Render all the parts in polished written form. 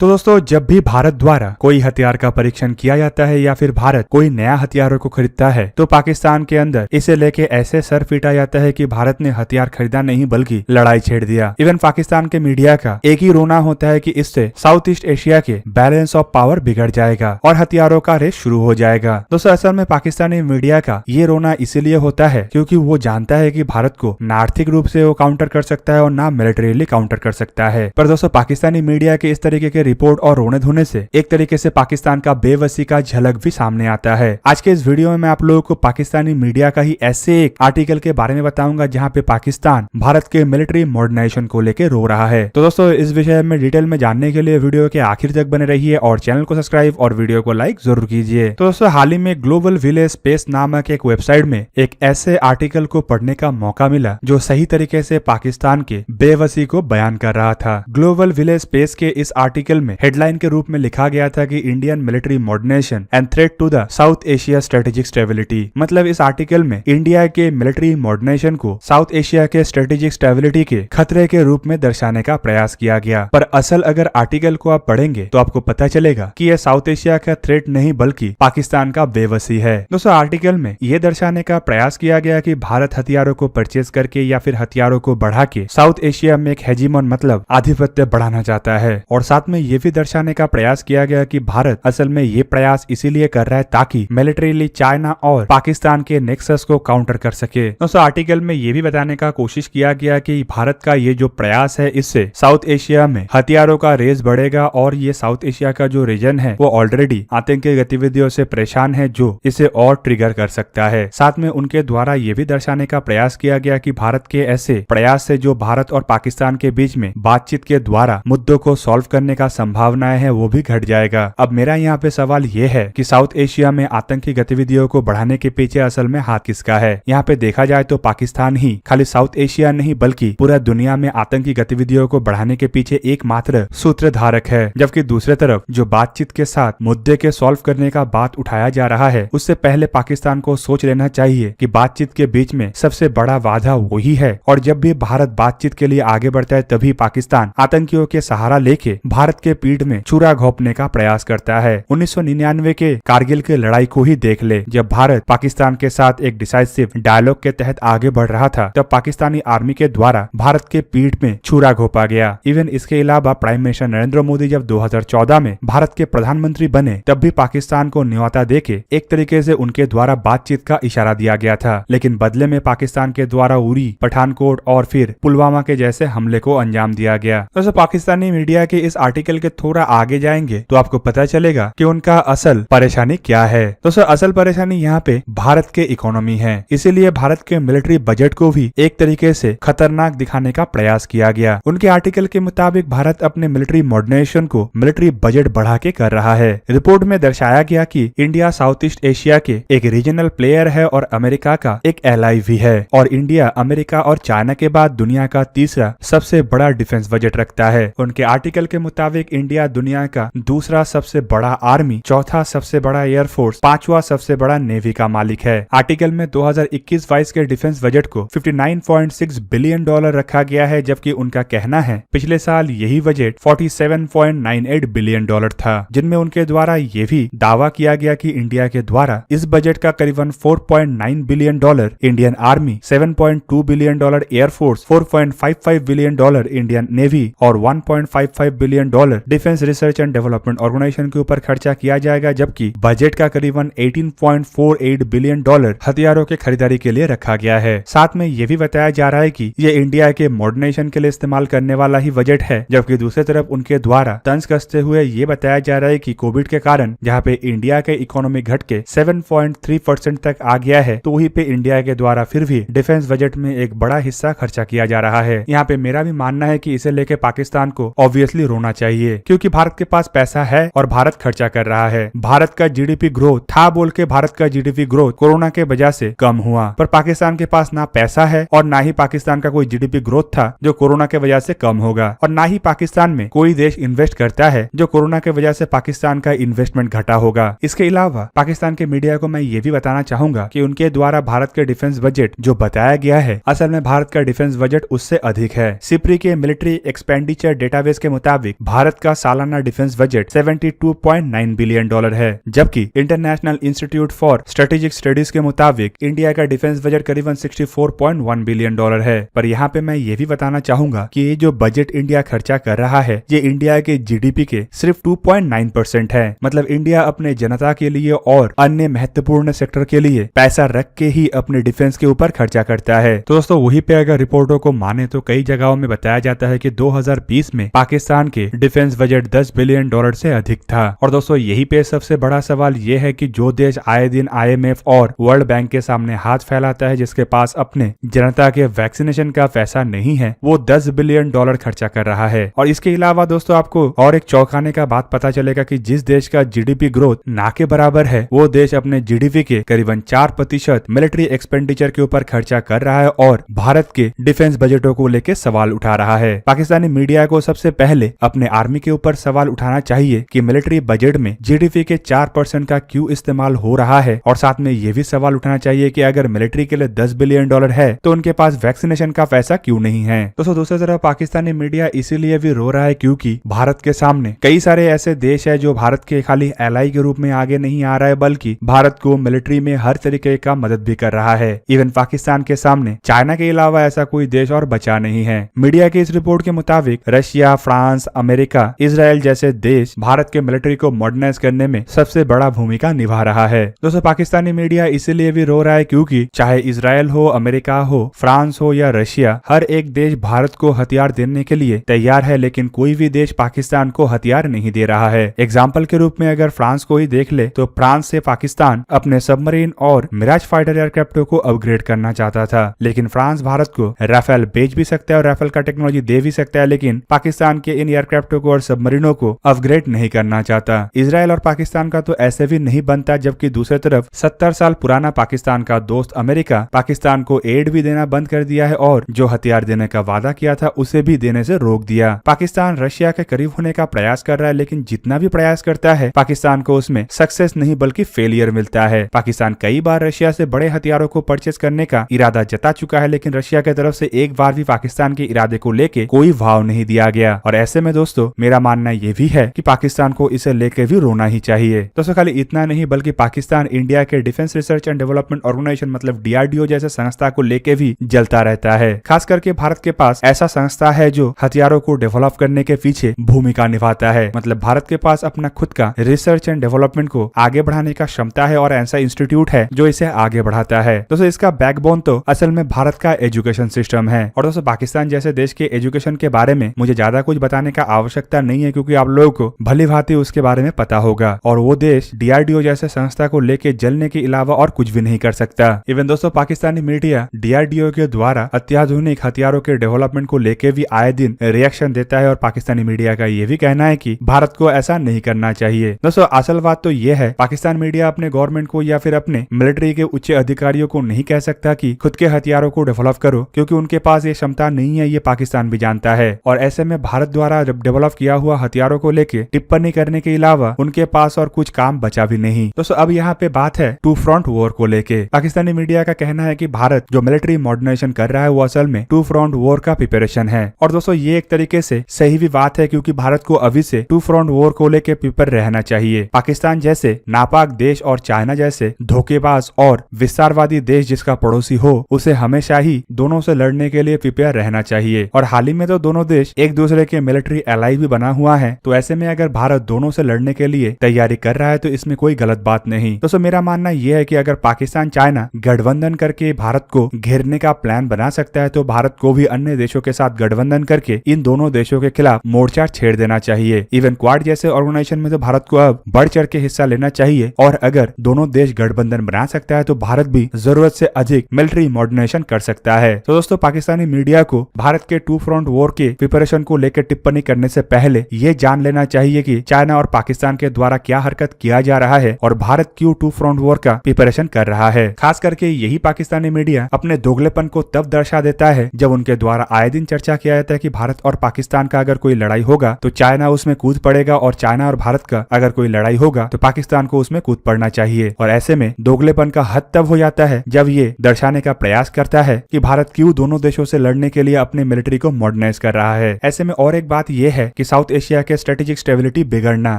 तो दोस्तों, जब भी भारत द्वारा कोई हथियार का परीक्षण किया जाता है या फिर भारत कोई नया हथियारों को खरीदता है तो पाकिस्तान के अंदर इसे लेके ऐसे सर पीटा जाता है कि भारत ने हथियार खरीदा नहीं बल्कि लड़ाई छेड़ दिया। इवन पाकिस्तान के मीडिया का एक ही रोना होता है कि इससे साउथ ईस्ट एशिया के बैलेंस ऑफ पावर बिगड़ जाएगा और हथियारों का रेस शुरू हो जाएगा। दोस्तों, असल में पाकिस्तानी मीडिया का ये रोना इसीलिए होता है क्योंकि वो जानता है कि भारत को न आर्थिक रूप से वो काउंटर कर सकता है और ना मिलिट्रीली काउंटर कर सकता है। पर दोस्तों, पाकिस्तानी मीडिया के इस तरीके के रिपोर्ट और रोने धोने से एक तरीके से पाकिस्तान का बेबसी का झलक भी सामने आता है। आज के इस वीडियो में मैं आप लोगों को पाकिस्तानी मीडिया का ही ऐसे एक आर्टिकल के बारे में बताऊंगा जहां पे पाकिस्तान भारत के मिलिट्री मॉडर्नाइजेशन को लेकर रो रहा है। तो दोस्तों, इस विषय में डिटेल में जानने के लिए वीडियो के आखिर तक बने रहिए और चैनल को सब्सक्राइब और वीडियो को लाइक जरूर कीजिए। तो दोस्तों, हाल ही में ग्लोबल विलेज स्पेस नामक एक वेबसाइट में एक ऐसे आर्टिकल को पढ़ने का मौका मिला जो सही तरीके से पाकिस्तान के बेबसी को बयान कर रहा था। ग्लोबल विलेज स्पेस के इस आर्टिकल में हेडलाइन के रूप में लिखा गया था कि Indian military modernisation and threat to the South Asia strategic stability. मतलब इस आर्टिकल में इंडिया के मिलिट्री मॉडर्नाइजेशन को साउथ एशिया के स्ट्रेटेजिक स्टेबिलिटी के खतरे के रूप में दर्शाने का प्रयास किया गया। पर असल अगर आर्टिकल को आप पढ़ेंगे तो आपको पता चलेगा कि यह साउथ एशिया का थ्रेट नहीं बल्कि पाकिस्तान का बेबसी है। दोस्तों, आर्टिकल में यह दर्शाने का प्रयास किया गया कि भारत हथियारों को परचेज करके या फिर हथियारों को बढ़ा के साउथ एशिया में एक हेजीमोन मतलब आधिपत्य बढ़ाना चाहता है। और साथ में यह भी दर्शाने का प्रयास किया गया कि भारत असल में ये प्रयास इसीलिए कर रहा है ताकि मिलिट्रीली चाइना और पाकिस्तान के नेक्सस को काउंटर कर सके। दोस्तों, आर्टिकल में ये भी बताने का कोशिश किया गया कि भारत का ये जो प्रयास है इससे साउथ एशिया में हथियारों का रेस बढ़ेगा और ये साउथ एशिया का जो रीजन है वो ऑलरेडी आतंकी गतिविधियों से परेशान है जो इसे और ट्रिगर कर सकता है। साथ में उनके द्वारा ये भी दर्शाने का प्रयास किया गया कि भारत के ऐसे प्रयास से जो भारत और पाकिस्तान के बीच में बातचीत के द्वारा मुद्दों को सॉल्व करने का संभावनाएं है वो भी घट जाएगा। अब मेरा यहाँ पे सवाल ये है कि साउथ एशिया में आतंकी गतिविधियों को बढ़ाने के पीछे असल में हाथ किसका है? यहाँ पे देखा जाए तो पाकिस्तान ही खाली साउथ एशिया नहीं बल्कि पूरा दुनिया में आतंकी गतिविधियों को बढ़ाने के पीछे एकमात्र सूत्रधारक है। जबकि दूसरे तरफ जो बातचीत के साथ मुद्दे के सॉल्व करने का बात उठाया जा रहा है उससे पहले पाकिस्तान को सोच लेना चाहिए कि बातचीत के बीच में सबसे बड़ा बाधा वही है और जब भी भारत बातचीत के लिए आगे बढ़ता है तभी पाकिस्तान आतंकियों के सहारा लेके भारत के पीठ में छुरा घोंपने का प्रयास करता है। 1999 के कारगिल की लड़ाई को ही देख ले। जब भारत पाकिस्तान के साथ एक डिसाइसिव डायलॉग के तहत आगे बढ़ रहा था तब पाकिस्तानी आर्मी के द्वारा भारत के पीठ में छुरा घोंपा गया। इवन इसके अलावा प्राइम मिनिस्टर नरेंद्र मोदी जब 2014 में भारत के प्रधानमंत्री बने तब भी पाकिस्तान को न्योता देके एक तरीके से उनके द्वारा बातचीत का इशारा दिया गया था, लेकिन बदले में पाकिस्तान के द्वारा उरी, पठानकोट और फिर पुलवामा के जैसे हमले को अंजाम दिया गया। दोस्तों, पाकिस्तानी मीडिया के इस आर्टिकल के थोड़ा आगे जाएंगे तो आपको पता चलेगा कि उनका असल परेशानी क्या है। दोस्तों, असल परेशानी यहाँ पे भारत के इकोनॉमी है। इसीलिए भारत के मिलिट्री बजट को भी एक तरीके से खतरनाक दिखाने का प्रयास किया गया। उनके आर्टिकल के मुताबिक भारत अपने मिलिट्री मॉडर्नाइजेशन को मिलिट्री बजट बढ़ा के कर रहा है। रिपोर्ट में दर्शाया गया कि इंडिया साउथ ईस्ट एशिया के एक रीजनल प्लेयर है और अमेरिका का एक एलाई भी है और इंडिया अमेरिका और चाइना के बाद दुनिया का तीसरा सबसे बड़ा डिफेंस बजट रखता है। उनके आर्टिकल के मुताबिक इंडिया दुनिया का दूसरा सबसे बड़ा आर्मी, चौथा सबसे बड़ा एयरफोर्स, पांचवा सबसे बड़ा नेवी का मालिक है। आर्टिकल में 2021-22 के डिफेंस बजट को $59.6 बिलियन रखा गया है, जबकि उनका कहना है पिछले साल यही बजट $47.98 बिलियन था, जिनमें उनके द्वारा ये भी दावा किया गया कि इंडिया के द्वारा इस बजट का करीबन $4.9 billion Indian army, $7.2 billion air force, $4.55 billion Indian navy और $1.55 billion defence research and development organisation के ऊपर खर्चा किया जाएगा, जबकि बजट का करीबन $18.48 बिलियन हथियारों के खरीदारी के लिए रखा गया है। साथ में यह भी बताया जा रहा है कि ये इंडिया के मॉडर्नाइजेशन के लिए इस्तेमाल करने वाला ही बजट है, जबकि दूसरी तरफ उनके द्वारा तंज कसते हुए ये बताया जा रहा है कि कोविड के कारण जहाँ पे इंडिया के इकोनॉमी घट के 7.3% तक आ गया है तो वहीं पे इंडिया के द्वारा फिर भी डिफेंस बजट में एक बड़ा हिस्सा खर्चा किया जा रहा है। यहाँ पे मेरा भी मानना है कि इसे लेके पाकिस्तान को ऑब्वियसली रोना चाहिए क्योंकि भारत के पास पैसा है और भारत खर्चा कर रहा है। भारत का जीडीपी ग्रोथ था बोल के भारत का जीडीपी ग्रोथ कोरोना के वजह से कम हुआ, पर पाकिस्तान के पास ना पैसा है और ना ही पाकिस्तान का कोई जीडीपी ग्रोथ था जो कोरोना के वजह से कम होगा और ना ही पाकिस्तान में कोई देश इन्वेस्ट करता है जो कोरोना के वजह से पाकिस्तान का इन्वेस्टमेंट घटा होगा। इसके अलावा पाकिस्तान के मीडिया को मैं ये भी बताना चाहूंगा कि उनके द्वारा भारत के डिफेंस बजट जो बताया गया है असल में भारत का डिफेंस बजट उससे अधिक है। सिप्री के मिलिट्री एक्सपेंडिचर डेटाबेस के मुताबिक भारत भारत का सालाना डिफेंस बजट 72.9 बिलियन डॉलर है, जबकि international institute for strategic studies के मुताबिक इंडिया का डिफेंस बजट करीबन 64.1 बिलियन डॉलर है। पर यहाँ पे मैं ये भी बताना चाहूंगा कि ये जो बजट इंडिया खर्चा कर रहा है ये इंडिया के जीडीपी के सिर्फ 2.9% है। मतलब इंडिया अपने जनता के लिए और अन्य महत्वपूर्ण सेक्टर के लिए पैसा रख के ही अपने डिफेंस के ऊपर खर्चा करता है। तो दोस्तों वही पे अगर रिपोर्टों को माने तो कई जगहों में बताया जाता है कि 2020 में पाकिस्तान के डिफेंस बजट 10 बिलियन डॉलर से अधिक था। और दोस्तों यही पे सबसे बड़ा सवाल ये है कि जो देश आए दिन IMF और वर्ल्ड बैंक के सामने हाथ फैलाता है, जिसके पास अपने जनता के वैक्सीनेशन का पैसा नहीं है, वो 10 बिलियन डॉलर खर्चा कर रहा है। और इसके अलावा दोस्तों आपको और एक चौंकाने का बात पता चलेगा कि जिस देश का जीडीपी ग्रोथ ना के बराबर है, वो देश अपने जीडीपी के करीबन 4% मिलिट्री एक्सपेंडिचर के ऊपर खर्चा कर रहा है और भारत के डिफेंस बजटों को लेकर सवाल उठा रहा है। पाकिस्तानी मीडिया को सबसे पहले अपने आर्मी के ऊपर सवाल उठाना चाहिए कि मिलिट्री बजट में जीडीपी के 4% का क्यों इस्तेमाल हो रहा है, और साथ में ये भी सवाल उठाना चाहिए कि अगर मिलिट्री के लिए 10 बिलियन डॉलर है तो उनके पास वैक्सीनेशन का पैसा क्यों नहीं है। दोस्तों दूसरी तरफ पाकिस्तानी मीडिया इसीलिए भी रो रहा है क्योंकि भारत के सामने कई सारे ऐसे देश है जो भारत के खाली एलाई के रूप में आगे नहीं आ रहा है, बल्कि भारत को मिलिट्री में हर तरीके का मदद भी कर रहा है। इवन पाकिस्तान के सामने चाइना के अलावा ऐसा कोई देश और बचा नहीं है। मीडिया की इस रिपोर्ट के मुताबिक रशिया, फ्रांस, अमेरिका, इजराइल जैसे देश भारत के मिलिट्री को मॉडर्नाइज करने में सबसे बड़ा भूमिका निभा रहा है। दोस्तों पाकिस्तानी मीडिया इसीलिए भी रो रहा है क्योंकि चाहे इजराइल हो, अमेरिका हो, फ्रांस हो या रशिया, हर एक देश भारत को हथियार देने के लिए तैयार है, लेकिन कोई भी देश पाकिस्तान को हथियार नहीं दे रहा है। एग्जाम्पल के रूप में अगर फ्रांस को ही देख ले तो फ्रांस से पाकिस्तान अपने सबमरीन और मिराज फाइटर एयरक्राफ्टों को अपग्रेड करना चाहता था, लेकिन फ्रांस भारत को राफेल बेच भी सकता है और राफेल का टेक्नोलॉजी दे भी सकता है, लेकिन पाकिस्तान के इन एयरक्राफ्टों को और सबमरीनों को अपग्रेड नहीं करना चाहता। इजराइल और पाकिस्तान का तो ऐसे भी नहीं बनता, जबकि दूसरी तरफ 70 साल पुराना पाकिस्तान का दोस्त अमेरिका पाकिस्तान को एड भी देना बंद कर दिया है और जो हथियार देने का वादा किया था उसे भी देने से रोक दिया। पाकिस्तान रशिया के करीब होने का प्रयास कर रहा है, लेकिन जितना भी प्रयास करता है पाकिस्तान को उसमें सक्सेस नहीं बल्कि फेलियर मिलता है। पाकिस्तान कई बार रशिया से बड़े हथियारों को परचेज करने का इरादा जता चुका है, लेकिन रशिया की तरफ से एक बार भी पाकिस्तान के इरादे को लेके कोई भाव नहीं दिया गया। और ऐसे में दोस्तों मेरा मानना ये भी है कि पाकिस्तान को इसे लेके भी रोना ही चाहिए। दोस्तों खाली इतना नहीं बल्कि पाकिस्तान इंडिया के defence research and development organisation मतलब DRDO जैसे संस्था को लेके भी जलता रहता है। खास करके भारत के पास ऐसा संस्था है जो हथियारों को डेवलप करने के पीछे भूमिका निभाता है। मतलब भारत के पास अपना खुद का रिसर्च एंड डेवलपमेंट को आगे बढ़ाने का क्षमता है और ऐसा इंस्टीट्यूट है जो इसे आगे बढ़ाता है। दोस्तों इसका बैकबोन तो असल में भारत का एजुकेशन सिस्टम है। और दोस्तों पाकिस्तान जैसे देश के एजुकेशन के बारे में मुझे ज्यादा कुछ बताने का आवश्यकता नहीं है, क्योंकि आप लोगों को भली भांति उसके बारे में पता होगा। और वो देश DRDO जैसे संस्था को लेके जलने के अलावा और कुछ भी नहीं कर सकता। इवन दोस्तों पाकिस्तानी मीडिया DRDO के द्वारा अत्याधुनिक हथियारों के डेवलपमेंट को लेके भी आए दिन रिएक्शन देता है और पाकिस्तानी मीडिया का ये भी कहना है कि भारत को ऐसा नहीं करना चाहिए। दोस्तों असल बात तो ये है, पाकिस्तान मीडिया अपने गवर्नमेंट को या फिर अपने मिलिट्री के उच्च अधिकारियों को नहीं कह सकता कि खुद के हथियारों को डेवलप करो, क्योंकि उनके पास ये क्षमता नहीं है, ये पाकिस्तान भी जानता है। और ऐसे में भारत द्वारा डेवलप किया हुआ हथियारों को लेके टिप्पणी करने के अलावा उनके पास और कुछ काम बचा भी नहीं। दोस्तों अब यहाँ पे बात है टू फ्रंट वॉर को लेके। पाकिस्तानी मीडिया का कहना है कि भारत जो मिलिट्री मॉडर्नाइजेशन कर रहा है वो असल में टू फ्रंट वॉर का प्रिपरेशन है। और दोस्तों ये एक तरीके से सही भी बात है, क्योंकि भारत को अभी से टू फ्रंट वॉर को लेके प्रिपेयर रहना चाहिए। पाकिस्तान जैसे नापाक देश और चाइना जैसे धोखेबाज और विस्तारवादी देश जिसका पड़ोसी हो, उसे हमेशा ही दोनों से लड़ने के लिए प्रिपेयर रहना चाहिए। और हाल ही में तो दोनों देश एक दूसरे के मिलिट्री एलाई भी बना हुआ है, तो ऐसे में अगर भारत दोनों से लड़ने के लिए तैयारी कर रहा है तो इसमें कोई गलत बात नहीं। दोस्तों मेरा मानना यह है कि अगर पाकिस्तान चाइना गठबंधन करके भारत को घेरने का प्लान बना सकता है, तो भारत को भी अन्य देशों के साथ गठबंधन करके इन दोनों देशों के खिलाफ मोर्चा छेड़ देना चाहिए। इवन क्वाड जैसे ऑर्गेनाइजेशन में तो भारत को अब बढ़ चढ़ के हिस्सा लेना चाहिए। और अगर दोनों देश गठबंधन बना सकता है तो भारत भी जरूरत से अधिक मिलिट्री मॉडर्नाइजेशन कर सकता है। तो दोस्तों पाकिस्तानी मीडिया को भारत के टू फ्रंट वॉर के प्रिपरेशन को लेकर टिप्पणी करने से पहले ये जान लेना चाहिए कि चाइना और पाकिस्तान के द्वारा क्या हरकत किया जा रहा है और भारत क्यों टू फ्रंट वॉर का प्रिपरेशन कर रहा है। खास करके यही पाकिस्तानी मीडिया अपने दोगलेपन को तब दर्शा देता है जब उनके द्वारा आए दिन चर्चा किया जाता है कि भारत और पाकिस्तान का अगर कोई लड़ाई होगा तो चाइना उसमें कूद पड़ेगा, और चाइना और भारत का अगर कोई लड़ाई होगा तो पाकिस्तान को उसमें कूद पड़ना चाहिए। और ऐसे में दोगलेपन का हद तब हो जाता है जब ये दर्शाने का प्रयास करता है कि भारत क्यों दोनों देशों से लड़ने के लिए अपने मिलिट्री को मॉडर्नाइज कर रहा है। ऐसे में और एक बात यह है कि साउथ एशिया के स्ट्रेटेजिक स्टेबिलिटी बिगड़ना।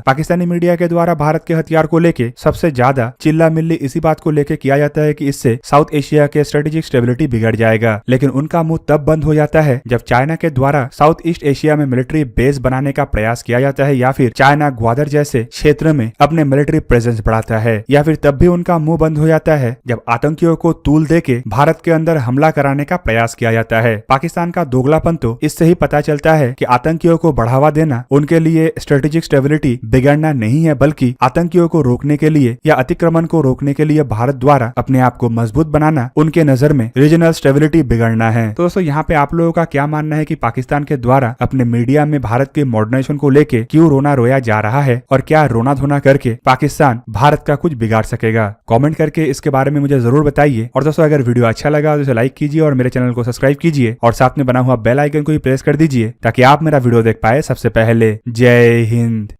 पाकिस्तानी मीडिया के द्वारा भारत के हथियार को लेके सबसे ज्यादा चिल्ला मिल्ली इसी बात को लेके किया जाता है कि इससे साउथ एशिया के स्ट्रेटेजिक स्टेबिलिटी बिगड़ जाएगा, लेकिन उनका मुंह तब बंद हो जाता है जब चाइना के द्वारा साउथ ईस्ट एशिया में मिलिट्री बेस बनाने का प्रयास किया जाता है, या फिर चाइना ग्वादर जैसे क्षेत्र में अपने मिलिट्री प्रेजेंस बढ़ाता है, या फिर तब भी उनका मुंह बंद हो जाता है जब आतंकियों को तूल देके भारत के अंदर हमला कराने का प्रयास किया जाता है। पाकिस्तान का दोगलापन तो इससे ही पता चलता है कि आतंकियों को बढ़ावा देना उनके लिए स्ट्रेटेजिक स्टेबिलिटी बिगड़ना नहीं है, बल्कि आतंकियों को रोकने के लिए या अतिक्रमण को रोकने के लिए भारत द्वारा अपने आप को मजबूत बनाना उनके नजर में रीजनल स्टेबिलिटी बिगड़ना है। तो दोस्तों यहाँ पे आप लोगों का क्या मानना है कि पाकिस्तान के द्वारा अपने मीडिया में भारत के मॉडर्नाइजेशन को लेके क्यों रोना रोया जा रहा है, और क्या रोना धोना करके पाकिस्तान भारत का कुछ बिगाड़ सकेगा? कमेंट करके इसके बारे में मुझे जरूर बताइए। और दोस्तों अगर वीडियो अच्छा लगा तो इसे लाइक कीजिए और मेरे चैनल को सब्सक्राइब कीजिए और साथ में बना हुआ बेल आइकन को भी प्रेस कर दीजिए ताकि आप मेरा वीडियो देख पाए सबसे पहले। जय हिंद।